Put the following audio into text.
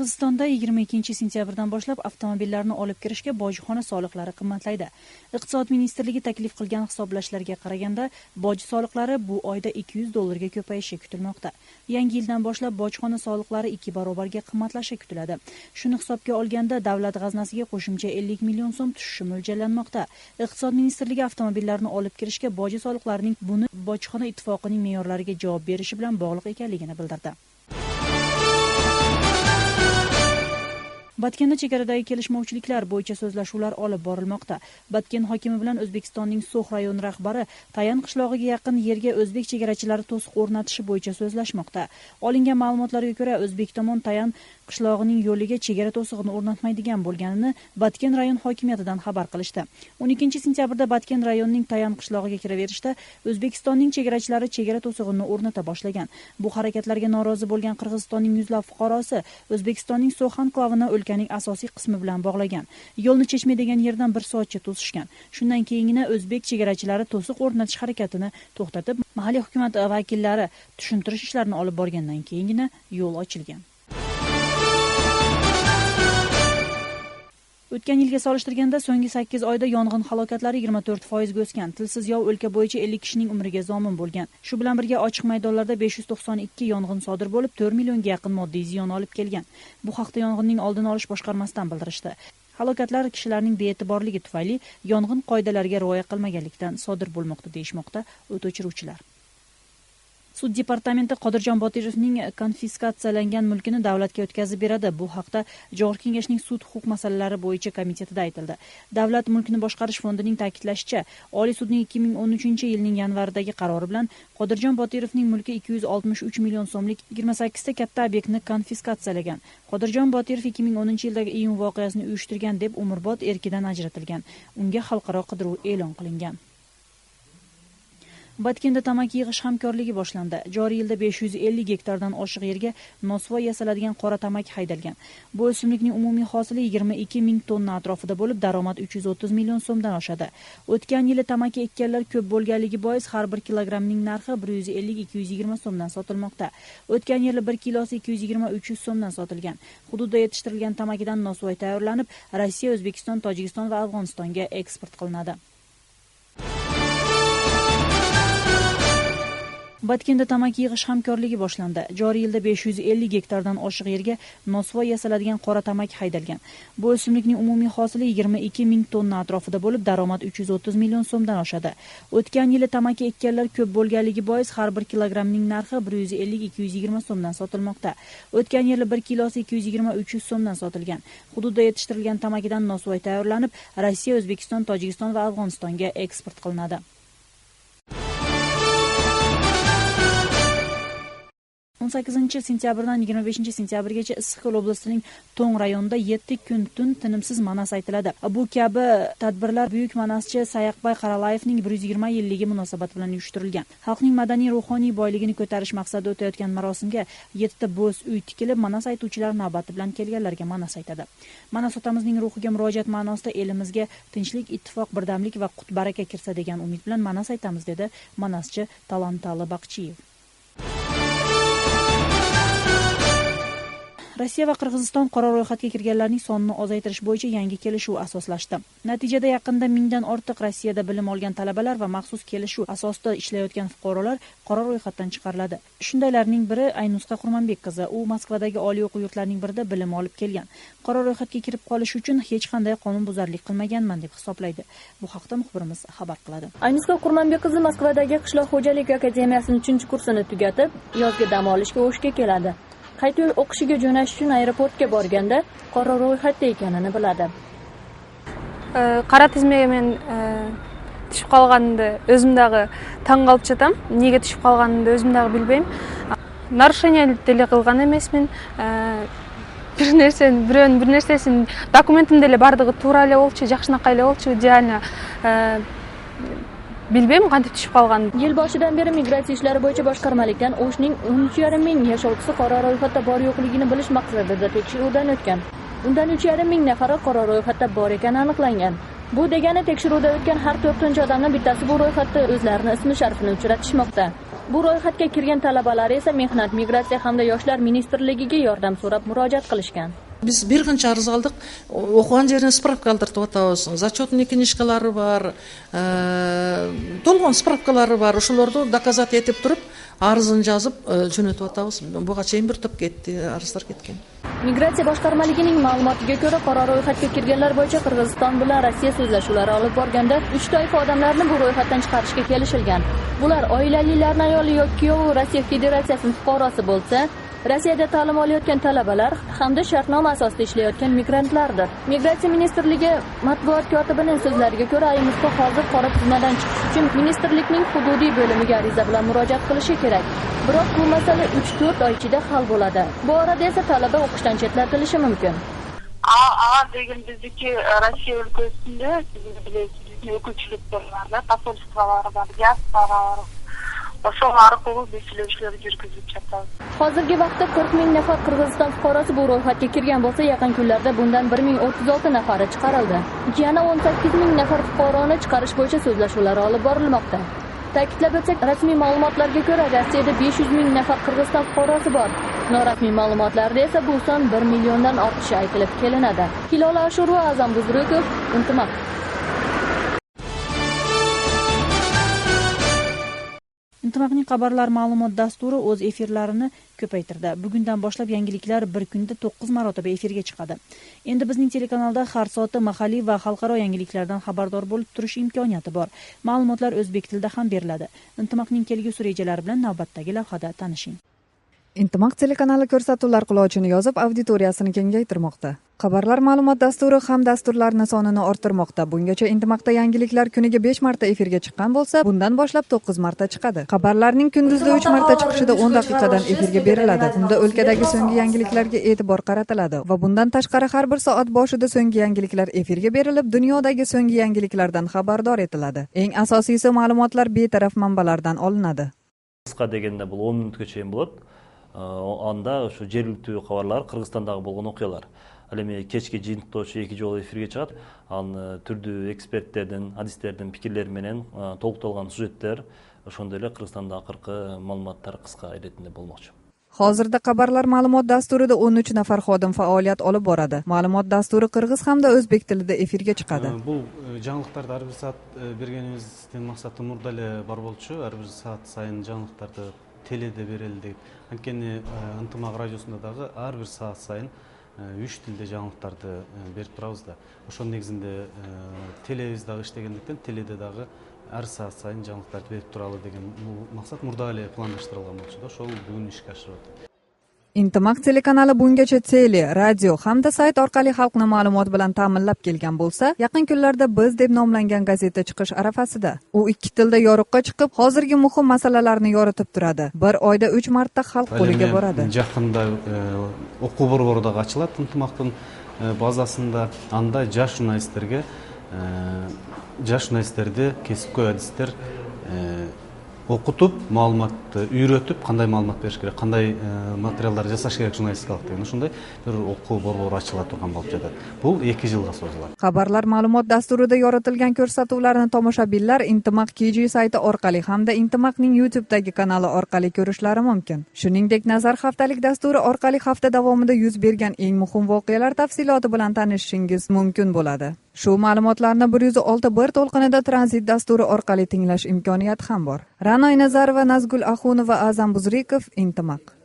Qirg'izistonda 22-sentyabrdan boshlab avtomobillarni olib kirishga bojxona soliqlari qimmatlaydi. Iqtisod ministrligi taklif qilgan hisoblashlarga qaraganda, boj soliqlari bu oyda $200 ko'payishi kutilmoqda. Yangi yildan boshlab bojxona soliqlari 2 barobarga qimmatlashi kutiladi. Shuni hisobga olganda davlat g'aznasiga qo'shimcha 50 million so'm tushishi mo'ljallanmoqda. Iqtisod ministrligi avtomobillarni olib kirishga boj soliqlarining buni bojxona ittifoqining me'yorlariga javob berishi bilan bog'liq ekanligini bildirdi. Batkenda chegaradagi kelishmovchiliklar bo'yicha so'zlashuvlar olib borilmoqda. Batken hokimi bilan O'zbekistonning So'x rayoni rahbari Tayan qishlog'iga yaqin yerga o'zbek chegarachilari to'siq o'rnatishi bo'yicha so'zlashmoqda. Olingan ma'lumotlarga ko'ra, o'zbek tomon Tayan qishlog'ining yo'liga chegara to'sig'ini o'rnatmaydigan bo'lganini Batken rayon hokimiyatidan xabar qilishdi. 12-sentyabrda Batken rayonining Tayan qishlog'iga kiraverishda O'zbekistonning chegarachilari chegara to'sig'ini o'rnata boshlagan. Bu harakatlarga norozi bo'lgan Qirg'izistonning yuzlab fuqarosi O'zbekistonning So'x anklavini o'lkaning asosiy qismi bilan bog'lagan. Yo'lni Chechme degan yerdan 1 soatcha to'sishgan. Shundan keyingina o'zbek chegarachilari to'siq o'rnatish harakatini to'xtatib, mahalliy hukumat vakillari tushuntirish ishlarini olib borgandan keyingina yo'l ochilgan. O'tgan yilga solishtirganda so'nggi 8 oyda yong'in halokatlari 24% ga o'sgan. Tilsiz yov o'lka bo'yicha 50 kishining umriga zomin bo'lgan. Shu bilan birga ochiq maydonlarda 592 yong'in sodir bo'lib, 4 millionga yaqin moddiy ziyon olib kelgan. Bu haqda yong'inning oldini olish boshqarmasidan bildirishdi. Halokatlar kishilarning bee'tiborligi tufayli yong'in qoidalariga rioya qilmaganlikdan sodir bo'lmoqda deyishmoqda o't o'chiruvchilar. Sud departamenti Qodirjon Botirovning konfiskatsiyalangan mulkini davlatga o'tkazib beradi. Bu haqda Jo'g'ri kengashning sud huquq masalalari bo'yicha komitetida aytildi. Davlat mulkini boshqarish fondining ta'kidlashicha, Oliy sudning 2013-yilning yanvaridagi qarori bilan Qodirjon Botirovning mulki 263 million so'mlik 28 ta katta obyektni konfiskatsiyalagan. Qodirjon Botirov 2010-yildagi iyun voqeasini uyushtirgan deb umrbod erkidan ajratilgan. Unga xalqaro qidiruv e'lon qilingan. Batkenda tamaki yig'ish hamkorligi boshlandi. Joriy yilda 550 gektardan oshiq yerga nosvoy yasaladigan qora tamaki haydalgan. Bu o'simlikning umumiy hosili 22 ming tonna atrofida bo'lib, daromad 330 million so'mdan oshadi. O'tgan yili tamaki ekkanlar ko'p bo'lganligi bois har 1 kilogramning narxi 150-220 so'mdan sotilmoqda. O'tgan yili 1 kilosi 220-300 so'mdan sotilgan. Hududda yetishtirilgan tamakidan nosvoy tayyorlanib, Rossiya, O'zbekiston, Tojikiston va Afg'onistonga eksport qilinadi. Batkenda tamaki yig'ish hamkorligi boshlandi. Joriy yilda 550 gektardan oshiq yerga nosvoy yasaladigan qora tamaki haydalgan. Bu o'simlikning umumiy hosili 22 ming tonna atrofida bo'lib, daromad 330 million so'mdan oshadi. O'tgan yili tamaki ekkanlar ko'p bo'lganligi bois har 1 kilogramning narxi 150-220 so'mdan sotilmoqda. O'tgan yili 1 kilosi 220-300 so'mdan sotilgan. Hududda yetishtirilgan tamakidan nosvoy tayyorlanib, Rossiya, O'zbekiston, Tojikiston va Afg'onistonga eksport qilinadi. 18-sentyabrdan 25-sentyabrgacha Issiqko'l oblasining To'ng rayonida 7 kun tun tinimsiz manas aytiladi. Bu kabi tadbirlar buyuk manaschi Sayaqbay Qaralayevning 120 yilligi munosabati bilan uyushtirilgan. Xalqning madaniy ruhoniy boyligini ko'tarish maqsadida o'tayotgan marosimga 7 ta bo'z uy tikilib, manas aytuvchilar navbati bilan kelganlarga manas aytadi. Manas otamizning ruhiga murojaat ma'nosida elimizga tinchlik, ittifoq, birdamlik va qut baraka kirsa degan umid bilan manas aytamiz, dedi manaschi Talantali Baqchiyev. Rossiya va Qirg'iziston qora ro'yxatga kirganlarning sonini ozaytirish bo'yicha yangi kelishuv asoslashdi. Natijada yaqinda 1000 dan ortiq Rossiyada bilim olgan talabalar va maxsus kelishuv asosida ishlayotgan fuqarolar qora ro'yxatdan chiqariladi. Shundaylarning biri Aynusqa Qurmanbek qizi. U Moskvadagi oliy o'quv yurtlarining birida bilim olib kelgan. Qora ro'yxatga kirib qolish uchun hech qanday qonunbuzarlik qilmaganman deb hisoblaydi. Bu haqda muxbirimiz xabar qiladi. Aynusqa Qurmanbek qizi Moskvadagi qishloq xo'jalik akademiyasining 3-kursini tugatib, yozgi dam olishga O'shga keladi. Qayta yo'l o'qishiga jo'nash uchun aeroportga borganda qora ro'yxatda ekanini biladi. Qara tizmega men tushib qolganimda o'zimdagi taң qalib chatam. Nega tushib qolganimni o'zimdagi bilmayman. Narушение деле qilgan emasman. Bir narsasini dokumentimda эле бардыгы туура эле болчу, жакшынакай эле болчу, идеально bilmayman qanday tushib qolgan. Yil boshidan beri migratsiya ishlari bo'yicha boshqarmalikdan O'shning 13,5 ming yashovchisi qora ro'yxatda bor yo'qligini bilish maqsadida tekshiruvdan o'tgan. Undan 3,5 ming nafari qora ro'yxatda bor ekani aniqlangan. Bu degani tekshiruvda o'tgan har 4-odamning bittasi bu ro'yxatda o'zlarining ismi sharifini uchratishmoqda. Bu ro'yxatga kirgan talabalar esa Mehnat, migratsiya hamda yoshlar ministrligiga yordam so'rab murojaat qilishgan. Biz bir qancha arz oldik, o'qigan yerini spravka oldirib o'tamiz. Zachетный knижкалары бар, to'lg'on spravkalari бар. O'shalarni dokazat etib turib, arzini yozib jo'natib o'tamiz. Bugacha bir to'p ketdi, arzlar ketgan. Migratsiya boshqarmaligining ma'lumotiga ko'ra, qora ro'yxatga kirganlar bo'yicha Qirg'iziston bilan Rossiya so'zlashuvlari olib borganda 3 toifa odamlarni bu ro'yxatdan chiqarishga kelishilgan. Bular oilalilarning ayoli yoki kuyovi Rossiya Federatsiyasining fuqarosi bo'lsa, Rossiyada ta'lim olayotgan talabalar hamda shartnoma asosida ishlayotgan migrantlardir. Migratsiya ministrligi matbuot kotibining so'zlariga ko'ra, Aymusta hozir qora tizmadan chiqish uchun ministrlikning hududiy bo'limiga ariza bilan murojaat qilishi kerak. Biroq bu masala 3-4 oy ichida hal bo'ladi. Bu orada esa talaba o'qishdan chetlatilishi mumkin. Degan bizdeki Rossiya ülkesinde hükümçülükler var, посольстволар var, diasporalar. O'sha orqali ishlar yurgizib chiqadi. Hozirgi vaqtda 40 ming nafar Qirg'iziston fuqarosi bu ro'yxatga kirgan bo'lsa, yaqin kunlarda bundan 1036 nafari chiqarildi. Yana 18 ming nafar fuqaroni chiqarish bo'yicha so'zlashuvlar olib borilmoqda. Ta'kidlab o'tsak, rasmiy ma'lumotlarga ko'ra Rossiyada 500 ming nafar Qirg'iziston fuqarosi bor. Norasmiy ma'lumotlarda esa bu son 1 milliondan ortishi aytilib kelinadi. Hilola Ashurova, Azam Buzrukov, Intimaq. Intimoqning xabarlar ma'lumot dasturi o'z efirlarini ko'paytirdi. Bugundan boshlab yangiliklar bir kunda 9 marotaba efirga chiqadi. Endi bizning telekanalda har soati mahalliy va xalqaro yangiliklardan xabardor bo'lib turish imkoniyati bor. Ma'lumotlar o'zbek tilida ham beriladi. Intimoqning kelgusi rejalari bilan navbatdagi lavhada tanishing. Intimaq telekanali ko'rsatuvlar qulochini yozib, auditoriyasini kengaytirmoqda. Xabarlar ma'lumot dasturi ham dasturlarning sonini orttirmoqda. Bungacha Intimoqda yangiliklar kuniga 5 marta efirga chiqqan bo'lsa, bundan boshlab 9 marta chiqadi. Xabarlarning kunduzda 3 marta chiqishida 10 daqiqadan efirga beriladi. Bunda o'lkadagi so'nggi yangiliklarga e'tibor qaratiladi va bundan tashqari har bir soat boshida so'nggi yangiliklar efirga berilib, dunyodagi so'nggi yangiliklardan xabardor etiladi. Eng asosiysi ma'lumotlar betaraf manbalardan olinadi. Qisqa deganda bu 10 minutga chayin bo'ladi. Анда ошо жергиликтүү кабарлар, Кыргызстандагы болгон окуялар. Ал эми кечки жыйынтыктоочу 2 жолу эфирге чыгат. Аны түрдүү эксперттердин, адистердин пикирлери менен толукталган сюжеттер, ошондой эле Кыргызстандагы акыркы маалыматтар кыска иретинде болмокчу. Hozirda xabarlar ma'lumot dasturida 13 nafar xodim faoliyat olib boradi. Ma'lumot dasturi qirg'iz hamda o'zbek tilida efirga chiqadi. Bu жаңылыктарды ар бир саат бергенибиздин максаты мурда эле бар болчу. Ар бир саат сайын жаңылыктарды теледе берелди. Анткени Ынтымак радиосунда дагы ар бир саат сайын 3 тилде жаңылыктарды берип турабыз да. Ошонун негизинде телебиз дагы иштегендиктен теледе дагы ар саат сайын жаңылыктарды берип туралы деген максат мурда эле пландаштырылган болчу да. Ошол бүгүн ишке ашырып атат. Intimaq telekanali bungacha tele, radio hamda sayt orqali xalqni ma'lumot bilan ta'minlab kelgan bo'lsa, yaqin kunlarda Biz deb nomlangan gazeta chiqish arafasida. U 2 tilda yorug'ga chiqib, hozirgi muhim masalalarni yoritib turadi. Bir oyda 3 marta xalq qo'liga boradi. Yaqinda o'quv borbori da ochiladi Intimoqning bazasында. Анда жаш журналисттерди кесипкөй адистер окутуп, маалыматты үйрөтүп, кандай маалымат бериш керек, кандай материалдар жасаш керек журналистикалык деген ошондой бир окуу борбору ачыла турган болуп жатат. Бул 2 жылга созулат. Xabarlar ma'lumot dasturida yoritilgan ko'rsatuvlarni tomoshabinlar Intimaq KG sayti orqali hamda Intimoqning YouTube'dagi kanali orqali ko'rishlari mumkin. Shuningdek, Nazar haftalik dasturi orqali hafta davomida yuz bergan eng muhim voqealar tafsiloti bilan tanishishingiz mumkin bo'ladi. Shu ma'lumotlarni 106.1 to'lqinida tranzit dasturi orqali tinglash imkoniyati ham bor. Ra'noy Nazarova, Nazgul Axunova, Azam Buzrikov, Intimaq.